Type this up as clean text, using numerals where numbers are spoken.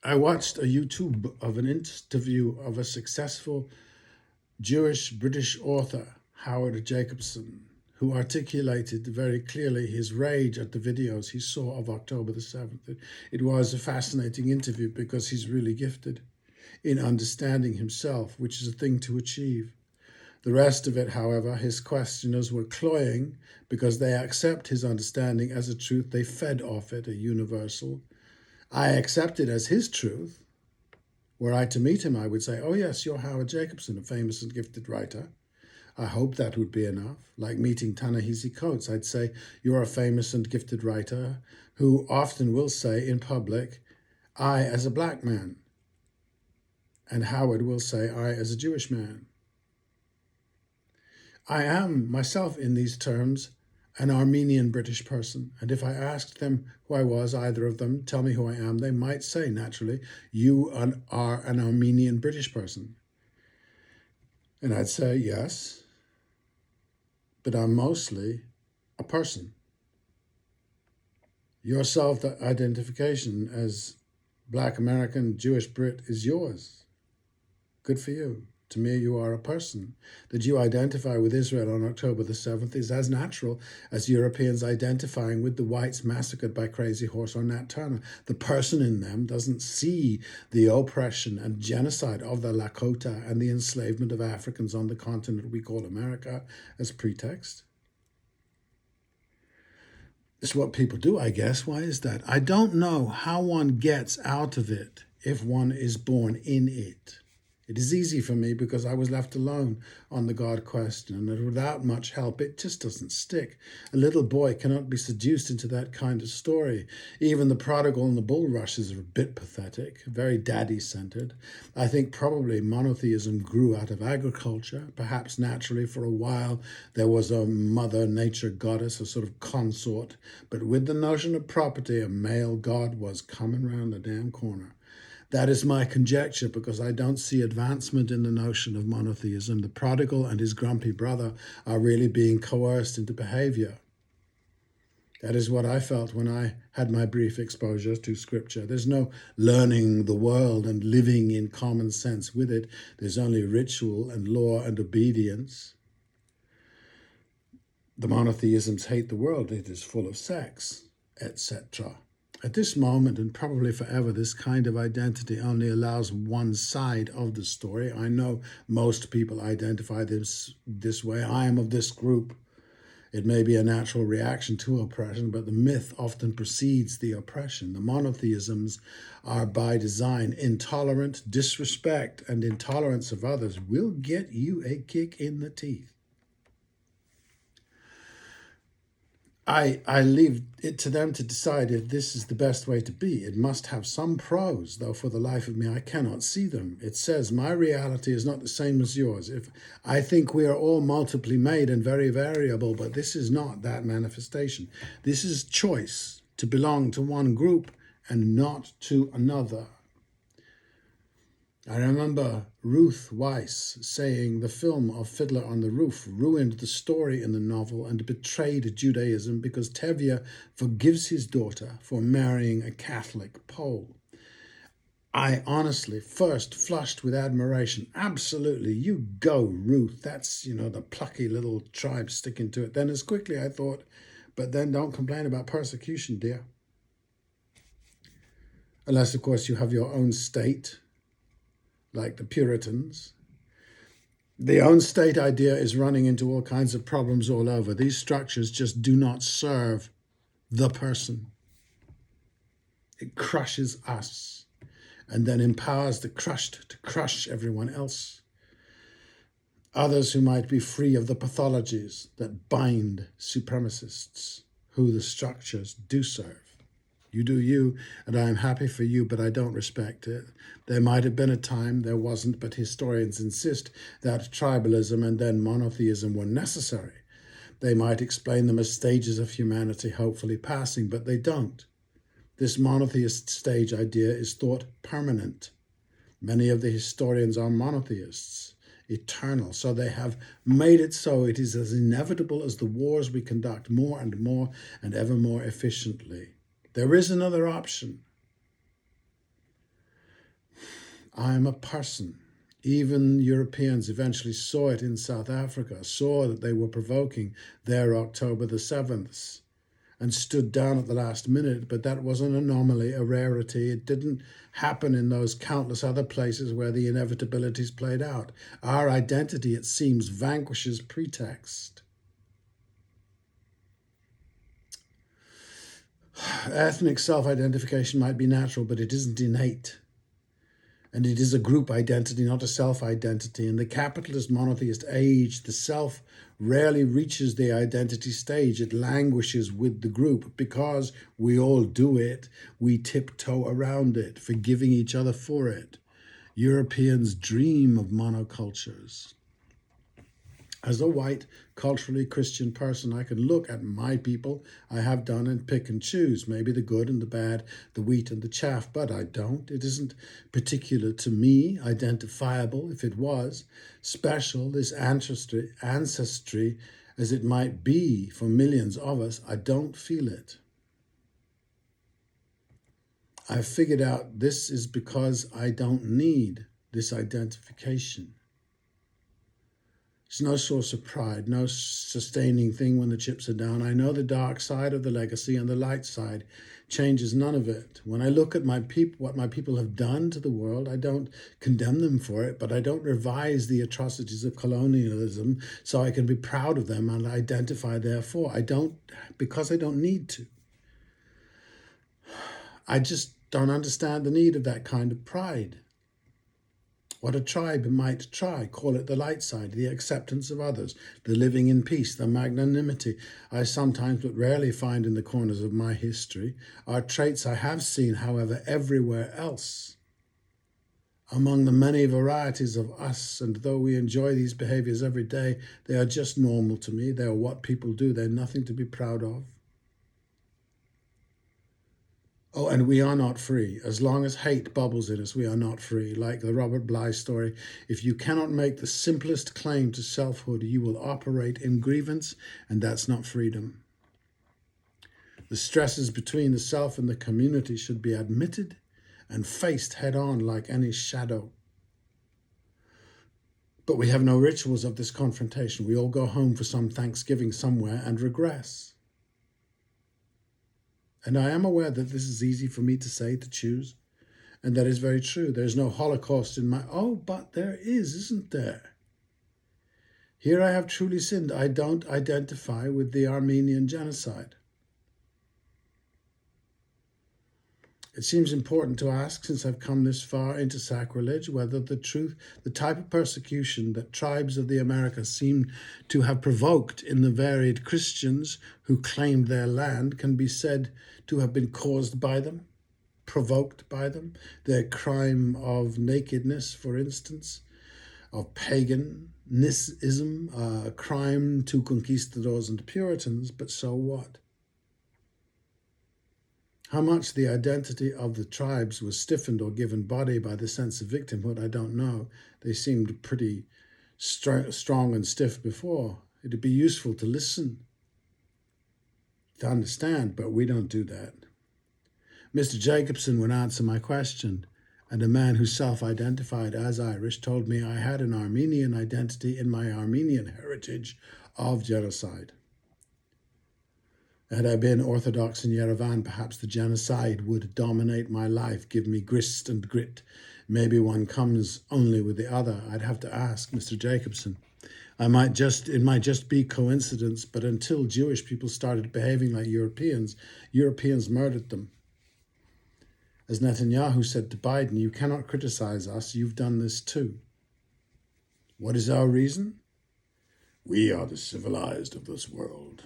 I watched a YouTube of an interview of a successful Jewish British author, Howard Jacobson, who articulated very clearly his rage at the videos he saw of October the 7th. It was a fascinating interview because he's really gifted in understanding himself, which is a thing to achieve. The rest of it, however, his questioners were cloying because they accept his understanding as a truth. They fed off it, a universal. I accept it as his truth. Were I to meet him, I would say, oh yes, you're Howard Jacobson, a famous and gifted writer. I hope that would be enough. Like meeting Ta-Nehisi Coates, I'd say, you're a famous and gifted writer who often will say in public, I as a black man. And Howard will say, I as a Jewish man. I am myself in these terms an Armenian British person, and if I asked them who I was, either of them, tell me who I am, they might say, naturally, you are an Armenian British person. And I'd say, yes, but I'm mostly a person. Your self-identification as Black American Jewish Brit is yours. Good for you. To me, you are a person. That you identify with Israel on October the 7th is as natural as Europeans identifying with the whites massacred by Crazy Horse or Nat Turner. The person in them doesn't see the oppression and genocide of the Lakota and the enslavement of Africans on the continent we call America as pretext. It's what people do, I guess. Why is that? I don't know how one gets out of it if one is born in it. It is easy for me because I was left alone on the God question, and without much help, it just doesn't stick. A little boy cannot be seduced into that kind of story. Even the prodigal and the bulrushes are a bit pathetic, very daddy-centered. I think probably monotheism grew out of agriculture. Perhaps naturally for a while there was a mother nature goddess, a sort of consort, but with the notion of property, a male god was coming round the damn corner. That is my conjecture because I don't see advancement in the notion of monotheism. The prodigal and his grumpy brother are really being coerced into behavior. That is what I felt when I had my brief exposure to scripture. There's no learning the world and living in common sense with it. There's only ritual and law and obedience. The monotheisms hate the world. It is full of sex, etc. At this moment, and probably forever, this kind of identity only allows one side of the story. I know most people identify this way. I am of this group. It may be a natural reaction to oppression, but the myth often precedes the oppression. The monotheisms are by design intolerant. Disrespect and intolerance of others will get you a kick in the teeth. I leave it to them to decide if this is the best way to be. It must have some pros, though for the life of me I cannot see them. It says, my reality is not the same as yours. If I think we are all multiply made and very variable, but this is not that manifestation. This is choice to belong to one group and not to another. I remember Ruth Weiss saying the film of Fiddler on the Roof ruined the story in the novel and betrayed Judaism because Tevye forgives his daughter for marrying a Catholic Pole. I honestly first flushed with admiration. Absolutely, you go, Ruth. That's, the plucky little tribe sticking to it. Then as quickly I thought, but then don't complain about persecution, dear. Unless, of course, you have your own state, like the Puritans. The own state idea is running into all kinds of problems all over. These structures just do not serve the person. It crushes us and then empowers the crushed to crush everyone else. Others who might be free of the pathologies that bind supremacists, who the structures do serve. You do you, and I am happy for you, but I don't respect it. There might have been a time, there wasn't, but historians insist that tribalism and then monotheism were necessary. They might explain them as stages of humanity hopefully passing, but they don't. This monotheist stage idea is thought permanent. Many of the historians are monotheists, eternal, so they have made it so it is as inevitable as the wars we conduct more and ever more efficiently. There is another option. I'm a person. Even Europeans eventually saw it in South Africa, saw that they were provoking their October the 7th and stood down at the last minute, but that was an anomaly, a rarity. It didn't happen in those countless other places where the inevitabilities played out. Our identity, it seems, vanquishes pretext. Ethnic self-identification might be natural, but it isn't innate. And it is a group identity, not a self-identity. In the capitalist monotheist age, the self rarely reaches the identity stage. It languishes with the group. Because we all do it, we tiptoe around it, forgiving each other for it. Europeans dream of monocultures. As a white, culturally Christian person, I can look at my people, I have done, and pick and choose, maybe the good and the bad, the wheat and the chaff, but I don't. It isn't particular to me, identifiable if it was, special, this ancestry, as it might be for millions of us, I don't feel it. I've figured out this is because I don't need this identification. It's no source of pride, no sustaining thing when the chips are down. I know the dark side of the legacy, and the light side changes none of it. When I look at my people, what my people have done to the world, I don't condemn them for it, but I don't revise the atrocities of colonialism so I can be proud of them and identify therefore. Because I don't need to. I just don't understand the need of that kind of pride. What a tribe might try, call it the light side, the acceptance of others, the living in peace, the magnanimity I sometimes but rarely find in the corners of my history, are traits I have seen, however, everywhere else. Among the many varieties of us, and though we enjoy these behaviors every day, they are just normal to me. They are what people do. They're nothing to be proud of. Oh, and we are not free. As long as hate bubbles in us, we are not free. Like the Robert Bly story, if you cannot make the simplest claim to selfhood, you will operate in grievance, and that's not freedom. The stresses between the self and the community should be admitted and faced head on like any shadow. But we have no rituals of this confrontation. We all go home for some Thanksgiving somewhere and regress. And I am aware that this is easy for me to say, to choose, and that is very true. There's no Holocaust in my... Oh, but there is, isn't there? Here I have truly sinned. I don't identify with the Armenian genocide. It seems important to ask, since I've come this far into sacrilege, whether the type of persecution that tribes of the Americas seem to have provoked in the varied Christians who claimed their land can be said to have been caused by them, provoked by them. Their crime of nakedness, for instance, of paganism, a crime to conquistadors and Puritans, but so what? How much the identity of the tribes was stiffened or given body by the sense of victimhood, I don't know. They seemed pretty strong and stiff before. It'd be useful to listen, to understand, but we don't do that. Mr. Jacobson would answer my question, and a man who self-identified as Irish told me I had an Armenian identity in my Armenian heritage of genocide. Had I been Orthodox in Yerevan, perhaps the genocide would dominate my life, give me grist and grit. Maybe one comes only with the other. I'd have to ask Mr. Jacobson. It might just be coincidence, but until Jewish people started behaving like Europeans murdered them. As Netanyahu said to Biden, you cannot criticize us, you've done this too. What is our reason? We are the civilized of this world.